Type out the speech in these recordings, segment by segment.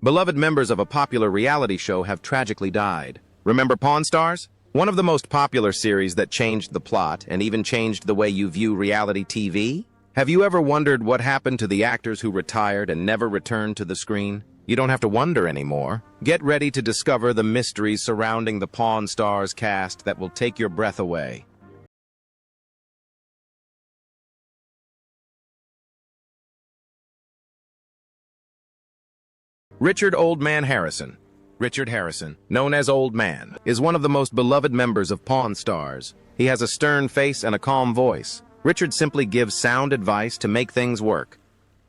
Beloved members of a popular reality show have tragically died. Remember Pawn Stars? One of the most popular series that changed the plot and even changed the way you view reality TV? Have you ever wondered what happened to the actors who retired and never returned to the screen? You don't have to wonder anymore. Get ready to discover the mysteries surrounding the Pawn Stars cast that will take your breath away. Richard Old Man Harrison. Richard Harrison, known as Old Man, is one of the most beloved members of Pawn Stars. He has a stern face and a calm voice. Richard simply gives sound advice to make things work.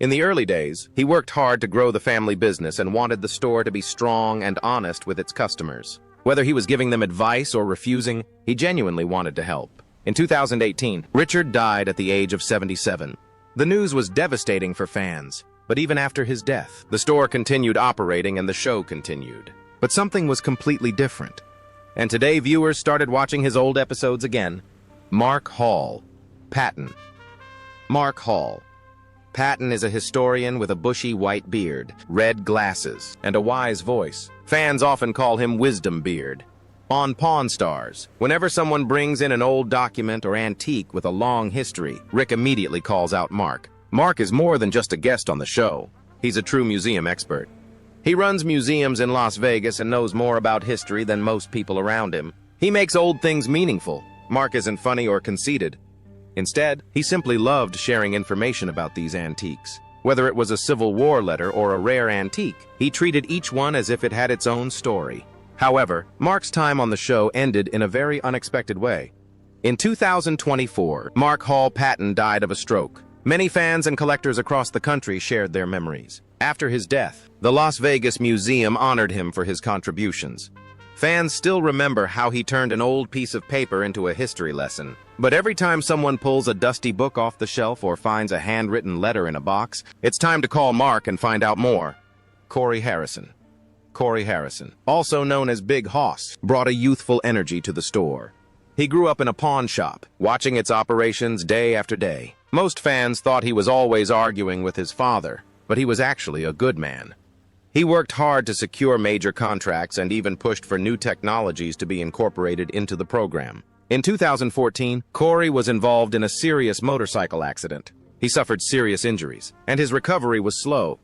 In the early days, he worked hard to grow the family business and wanted the store to be strong and honest with its customers. Whether he was giving them advice or refusing, he genuinely wanted to help. In 2018, Richard died at the age of 77. The news was devastating for fans. But even after his death, the store continued operating and the show continued. But something was completely different. And today viewers started watching his old episodes again. Mark Hall-Patton. Mark Hall-Patton is a historian with a bushy white beard, red glasses, and a wise voice. Fans often call him Wisdom Beard. On Pawn Stars, whenever someone brings in an old document or antique with a long history, Rick immediately calls out Mark. Mark is more than just a guest on the show. He's a true museum expert. He runs museums in Las Vegas and knows more about history than most people around him. He makes old things meaningful. Mark isn't funny or conceited. Instead, he simply loved sharing information about these antiques. Whether it was a Civil War letter or a rare antique, he treated each one as if it had its own story. However, Mark's time on the show ended in a very unexpected way. In 2024, Mark Hall-Patton died of a stroke. Many fans and collectors across the country shared their memories. After his death, the Las Vegas Museum honored him for his contributions. Fans still remember how he turned an old piece of paper into a history lesson. But every time someone pulls a dusty book off the shelf or finds a handwritten letter in a box, it's time to call Mark and find out more. Corey Harrison, also known as Big Hoss, brought a youthful energy to the store. He grew up in a pawn shop, watching its operations day after day. Most fans thought he was always arguing with his father, but he was actually a good man. He worked hard to secure major contracts and even pushed for new technologies to be incorporated into the program. In 2014, Corey was involved in a serious motorcycle accident. He suffered serious injuries, and his recovery was slow.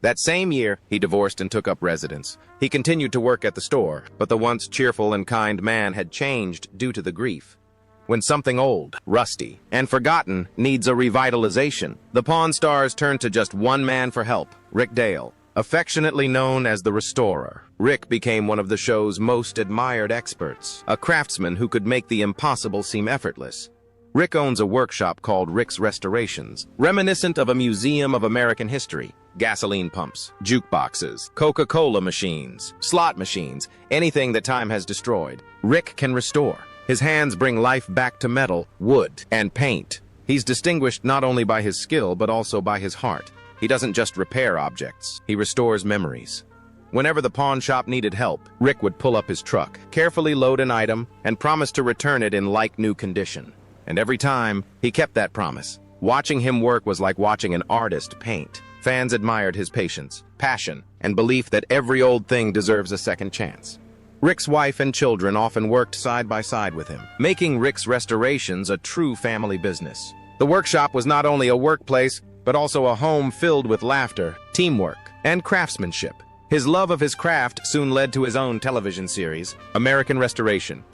That same year, he divorced and took up residence. He continued to work at the store, but the once cheerful and kind man had changed due to the grief. When something old, rusty, and forgotten needs a revitalization, the Pawn Stars turned to just one man for help, Rick Dale. Affectionately known as the Restorer, Rick became one of the show's most admired experts, a craftsman who could make the impossible seem effortless. Rick owns a workshop called Rick's Restorations, reminiscent of a museum of American history. Gasoline pumps, jukeboxes, Coca-Cola machines, slot machines, anything that time has destroyed, Rick can restore. His hands bring life back to metal, wood, and paint. He's distinguished not only by his skill, but also by his heart. He doesn't just repair objects, he restores memories. Whenever the pawn shop needed help, Rick would pull up his truck, carefully load an item, and promise to return it in like-new condition. And every time, he kept that promise. Watching him work was like watching an artist paint. Fans admired his patience, passion, and belief that every old thing deserves a second chance. Rick's wife and children often worked side by side with him, making Rick's Restorations a true family business. The workshop was not only a workplace, but also a home filled with laughter, teamwork, and craftsmanship. His love of his craft soon led to his own television series, American Restoration,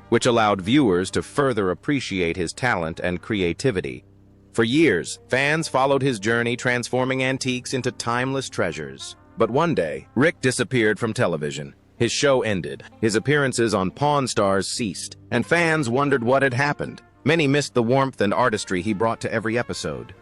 which allowed viewers to further appreciate his talent and creativity. For years, fans followed his journey, transforming antiques into timeless treasures. But one day, Rick disappeared from television. His show ended, his appearances on Pawn Stars ceased, and fans wondered what had happened. Many missed the warmth and artistry he brought to every episode.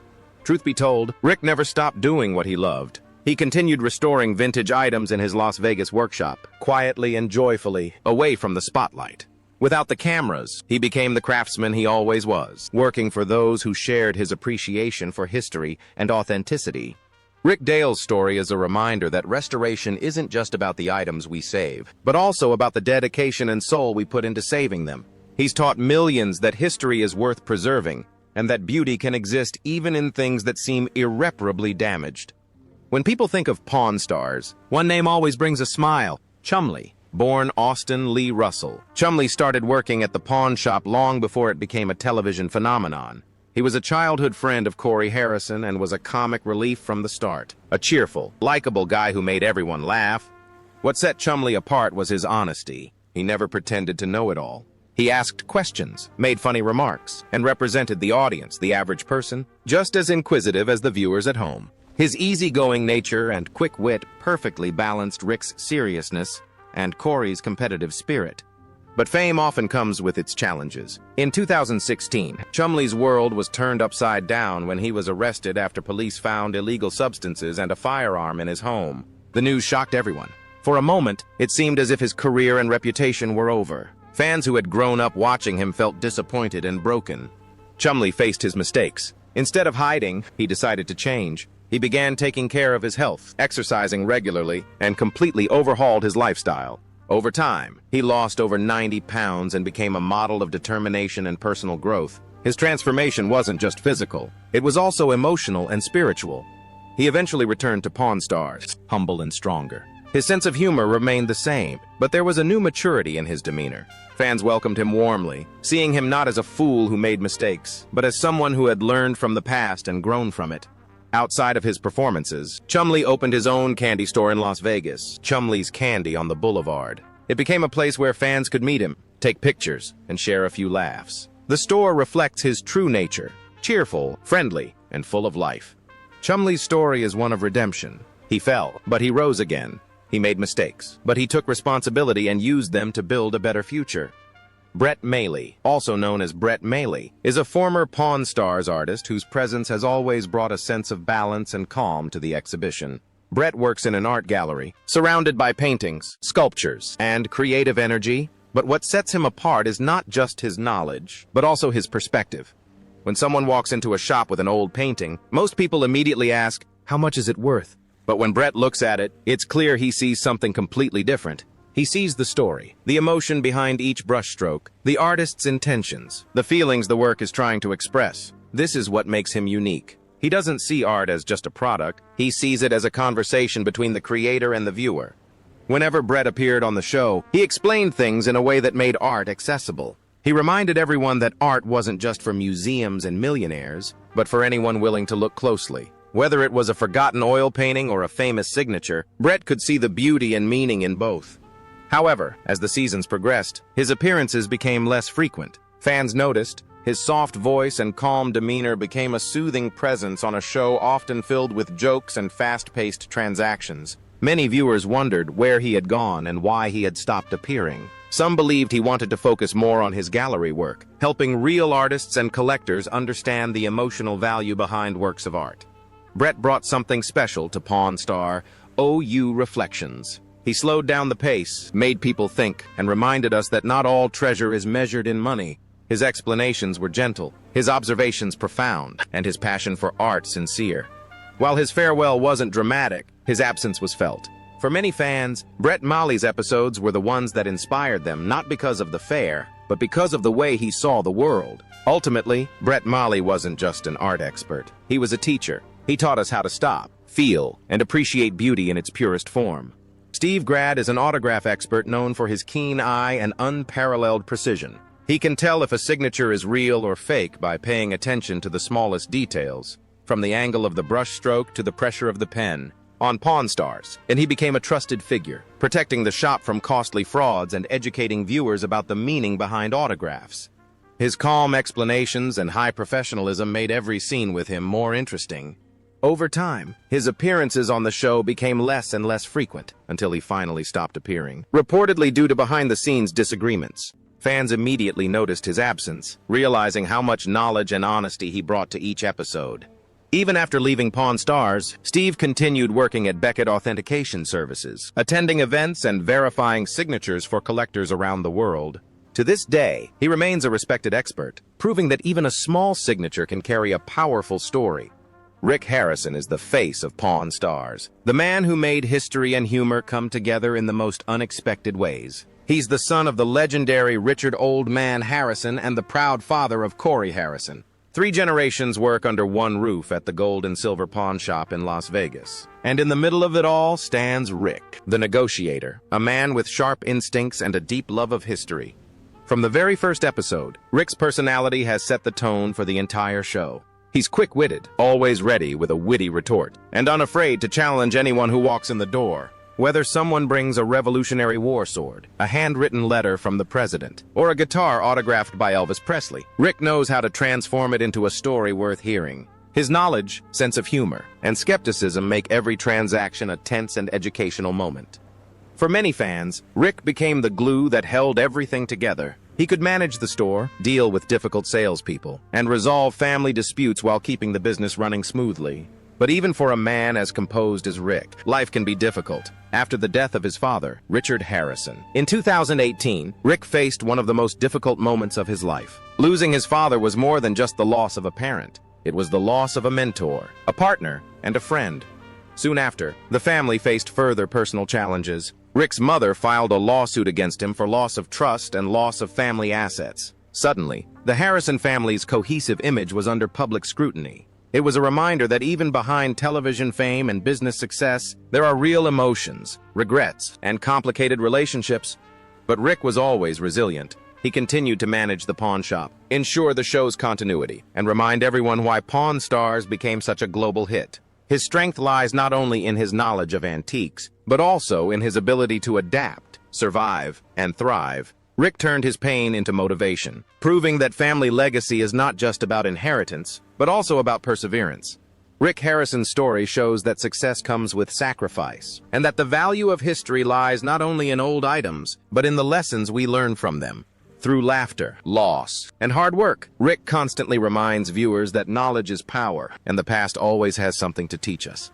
Truth be told, Rick never stopped doing what he loved. He continued restoring vintage items in his Las Vegas workshop, quietly and joyfully, away from the spotlight. Without the cameras, he became the craftsman he always was, working for those who shared his appreciation for history and authenticity. Rick Dale's story is a reminder that restoration isn't just about the items we save, but also about the dedication and soul we put into saving them. He's taught millions that history is worth preserving, and that beauty can exist even in things that seem irreparably damaged. When people think of Pawn Stars, one name always brings a smile: Chumlee. Born Austin Lee Russell, Chumlee started working at the pawn shop long before it became a television phenomenon. He was a childhood friend of Corey Harrison and was a comic relief from the start. A cheerful, likable guy who made everyone laugh. What set Chumlee apart was his honesty. He never pretended to know it all. He asked questions, made funny remarks, and represented the audience, the average person, just as inquisitive as the viewers at home. His easygoing nature and quick wit perfectly balanced Rick's seriousness and Corey's competitive spirit. But fame often comes with its challenges. In 2016, Chumlee's world was turned upside down when he was arrested after police found illegal substances and a firearm in his home. The news shocked everyone. For a moment, it seemed as if his career and reputation were over. Fans who had grown up watching him felt disappointed and broken. Chumlee faced his mistakes. Instead of hiding, he decided to change. He began taking care of his health, exercising regularly, and completely overhauled his lifestyle. Over time, he lost over 90 pounds and became a model of determination and personal growth. His transformation wasn't just physical, it was also emotional and spiritual. He eventually returned to Pawn Stars, humble and stronger. His sense of humor remained the same, but there was a new maturity in his demeanor. Fans welcomed him warmly, seeing him not as a fool who made mistakes, but as someone who had learned from the past and grown from it. Outside of his performances, Chumlee opened his own candy store in Las Vegas, Chumlee's Candy on the Boulevard. It became a place where fans could meet him, take pictures, and share a few laughs. The store reflects his true nature: cheerful, friendly, and full of life. Chumlee's story is one of redemption. He fell, but he rose again. He made mistakes, but he took responsibility and used them to build a better future. Brett Mailey, also known as Brett Mailey, is a former Pawn Stars artist whose presence has always brought a sense of balance and calm to the exhibition. Brett works in an art gallery, surrounded by paintings, sculptures, and creative energy, but what sets him apart is not just his knowledge, but also his perspective. When someone walks into a shop with an old painting, most people immediately ask, "How much is it worth?" But when Brett looks at it, it's clear he sees something completely different. He sees the story, the emotion behind each brushstroke, the artist's intentions, the feelings the work is trying to express. This is what makes him unique. He doesn't see art as just a product, he sees it as a conversation between the creator and the viewer. Whenever Brett appeared on the show, he explained things in a way that made art accessible. He reminded everyone that art wasn't just for museums and millionaires, but for anyone willing to look closely. Whether it was a forgotten oil painting or a famous signature, Brett could see the beauty and meaning in both. However, as the seasons progressed, his appearances became less frequent. Fans noticed his soft voice and calm demeanor became a soothing presence on a show often filled with jokes and fast-paced transactions. Many viewers wondered where he had gone and why he had stopped appearing. Some believed he wanted to focus more on his gallery work, helping real artists and collectors understand the emotional value behind works of art. Brett brought something special to Pawn Star: OU Reflections. He slowed down the pace, made people think, and reminded us that not all treasure is measured in money. His explanations were gentle, his observations profound, and his passion for art sincere. While his farewell wasn't dramatic, his absence was felt. For many fans, Brett Mailey's episodes were the ones that inspired them, not because of the fair, but because of the way he saw the world. Ultimately, Brett Mailey wasn't just an art expert. He was a teacher. He taught us how to stop, feel, and appreciate beauty in its purest form. Grad is an autograph expert known for his keen eye and unparalleled precision. He can tell if a signature is real or fake by paying attention to the smallest details, from the angle of the brushstroke to the pressure of the pen. On Pawn Stars, and he became a trusted figure, protecting the shop from costly frauds and educating viewers about the meaning behind autographs. His calm explanations and high professionalism made every scene with him more interesting. Over time, his appearances on the show became less and less frequent, until he finally stopped appearing, reportedly due to behind-the-scenes disagreements. Fans immediately noticed his absence, realizing how much knowledge and honesty he brought to each episode. Even after leaving Pawn Stars, Steve continued working at Beckett Authentication Services, attending events and verifying signatures for collectors around the world. To this day, he remains a respected expert, proving that even a small signature can carry a powerful story. Rick Harrison is the face of Pawn Stars, the man who made history and humor come together in the most unexpected ways. He's the son of the legendary Richard "Old Man" Harrison and the proud father of Corey Harrison. 3 generations work under one roof at the gold and silver pawn shop in Las Vegas. And in the middle of it all stands Rick, the negotiator, a man with sharp instincts and a deep love of history. From the very first episode, Rick's personality has set the tone for the entire show. He's quick-witted, always ready with a witty retort, and unafraid to challenge anyone who walks in the door. Whether someone brings a Revolutionary War sword, a handwritten letter from the president, or a guitar autographed by Elvis Presley, Rick knows how to transform it into a story worth hearing. His knowledge, sense of humor, and skepticism make every transaction a tense and educational moment. For many fans, Rick became the glue that held everything together. He could manage the store, deal with difficult salespeople, and resolve family disputes while keeping the business running smoothly. But even for a man as composed as Rick, life can be difficult. After the death of his father, Richard Harrison. In 2018, Rick faced one of the most difficult moments of his life. Losing his father was more than just the loss of a parent. It was the loss of a mentor, a partner, and a friend. Soon after, the family faced further personal challenges. Rick's mother filed a lawsuit against him for loss of trust and loss of family assets. Suddenly, the Harrison family's cohesive image was under public scrutiny. It was a reminder that even behind television fame and business success, there are real emotions, regrets, and complicated relationships. But Rick was always resilient. He continued to manage the pawn shop, ensure the show's continuity, and remind everyone why Pawn Stars became such a global hit. His strength lies not only in his knowledge of antiques, but also in his ability to adapt, survive, and thrive. Rick turned his pain into motivation, proving that family legacy is not just about inheritance, but also about perseverance. Rick Harrison's story shows that success comes with sacrifice, and that the value of history lies not only in old items, but in the lessons we learn from them. Through laughter, loss, and hard work, Rick constantly reminds viewers that knowledge is power, and the past always has something to teach us.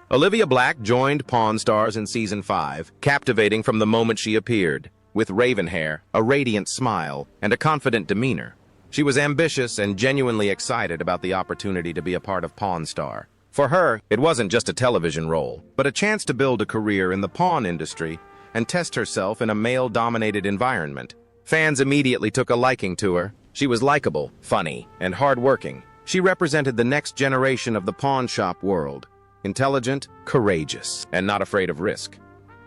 Olivia Black joined Pawn Stars in Season 5, captivating from the moment she appeared. With raven hair, a radiant smile, and a confident demeanor. She was ambitious and genuinely excited about the opportunity to be a part of Pawn Star. For her, it wasn't just a television role, but a chance to build a career in the pawn industry and test herself in a male-dominated environment. Fans immediately took a liking to her. She was likable, funny, and hardworking. She represented the next generation of the pawn shop world. Intelligent, courageous, and not afraid of risk.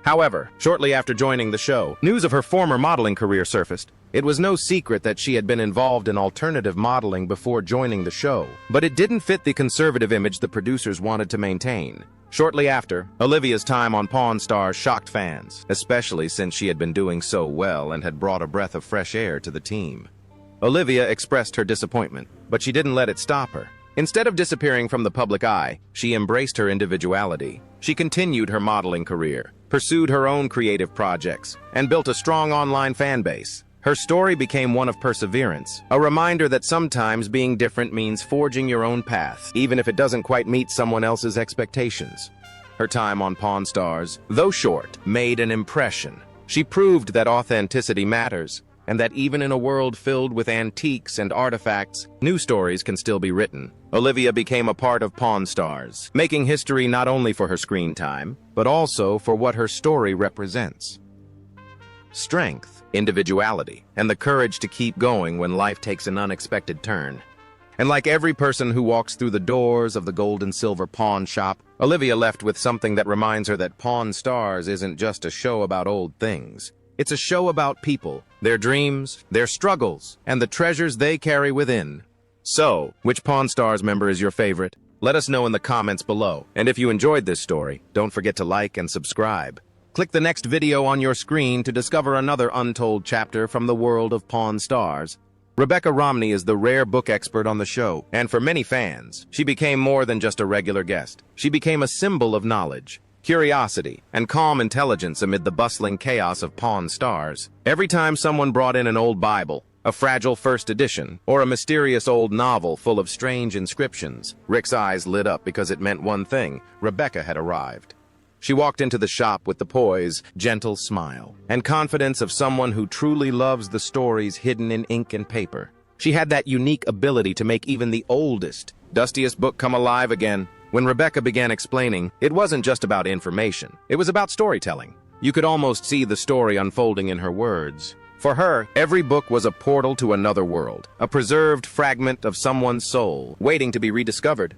However, shortly after joining the show, news of her former modeling career surfaced. It was no secret that she had been involved in alternative modeling before joining the show, but it didn't fit the conservative image the producers wanted to maintain. Shortly after, Olivia's time on Pawn Stars shocked fans, especially since she had been doing so well and had brought a breath of fresh air to the team. Olivia expressed her disappointment, but she didn't let it stop her. Instead of disappearing from the public eye, she embraced her individuality. She continued her modeling career, pursued her own creative projects, and built a strong online fan base. Her story became one of perseverance, a reminder that sometimes being different means forging your own path, even if it doesn't quite meet someone else's expectations. Her time on Pawn Stars, though short, made an impression. She proved that authenticity matters, and that even in a world filled with antiques and artifacts, new stories can still be written. Olivia became a part of Pawn Stars, making history not only for her screen time, but also for what her story represents. Strength, individuality, and the courage to keep going when life takes an unexpected turn. And like every person who walks through the doors of the gold and silver pawn shop, Olivia left with something that reminds her that Pawn Stars isn't just a show about old things. It's a show about people, their dreams, their struggles, and the treasures they carry within. So, which Pawn Stars member is your favorite? Let us know in the comments below. And if you enjoyed this story, don't forget to like and subscribe. Click the next video on your screen to discover another untold chapter from the world of Pawn Stars. Rebecca Romney is the rare book expert on the show, and for many fans, she became more than just a regular guest. She became a symbol of knowledge, curiosity, and calm intelligence amid the bustling chaos of Pawn Stars. Every time someone brought in an old Bible, a fragile first edition, or a mysterious old novel full of strange inscriptions, Rick's eyes lit up because it meant one thing: Rebecca had arrived. She walked into the shop with the poise, gentle smile, and confidence of someone who truly loves the stories hidden in ink and paper. She had that unique ability to make even the oldest, dustiest book come alive again. When Rebecca began explaining, it wasn't just about information. It was about storytelling. You could almost see the story unfolding in her words. For her, every book was a portal to another world, a preserved fragment of someone's soul, waiting to be rediscovered.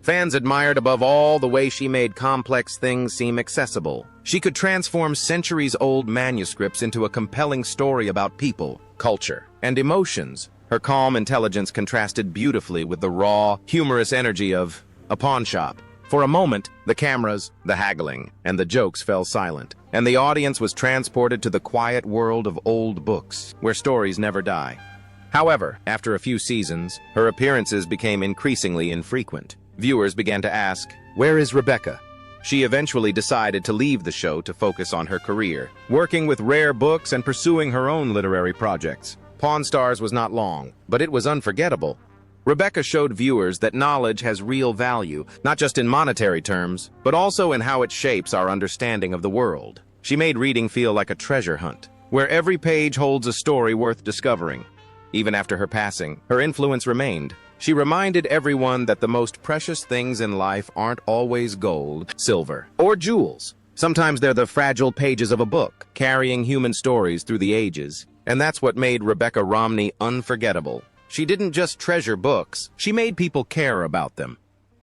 Fans admired above all the way she made complex things seem accessible. She could transform centuries-old manuscripts into a compelling story about people, culture, and emotions. Her calm intelligence contrasted beautifully with the raw, humorous energy of a pawn shop. For a moment, the cameras, the haggling, and the jokes fell silent, and the audience was transported to the quiet world of old books, where stories never die. However, after a few seasons, her appearances became increasingly infrequent. Viewers began to ask, "Where is Rebecca?" She eventually decided to leave the show to focus on her career, working with rare books and pursuing her own literary projects. Pawn Stars was not long, but it was unforgettable. Rebecca showed viewers that knowledge has real value, not just in monetary terms, but also in how it shapes our understanding of the world. She made reading feel like a treasure hunt, where every page holds a story worth discovering. Even after her passing, her influence remained. She reminded everyone that the most precious things in life aren't always gold, silver, or jewels. Sometimes they're the fragile pages of a book, carrying human stories through the ages. And that's what made Rebecca Romney unforgettable. She didn't just treasure books, she made people care about them.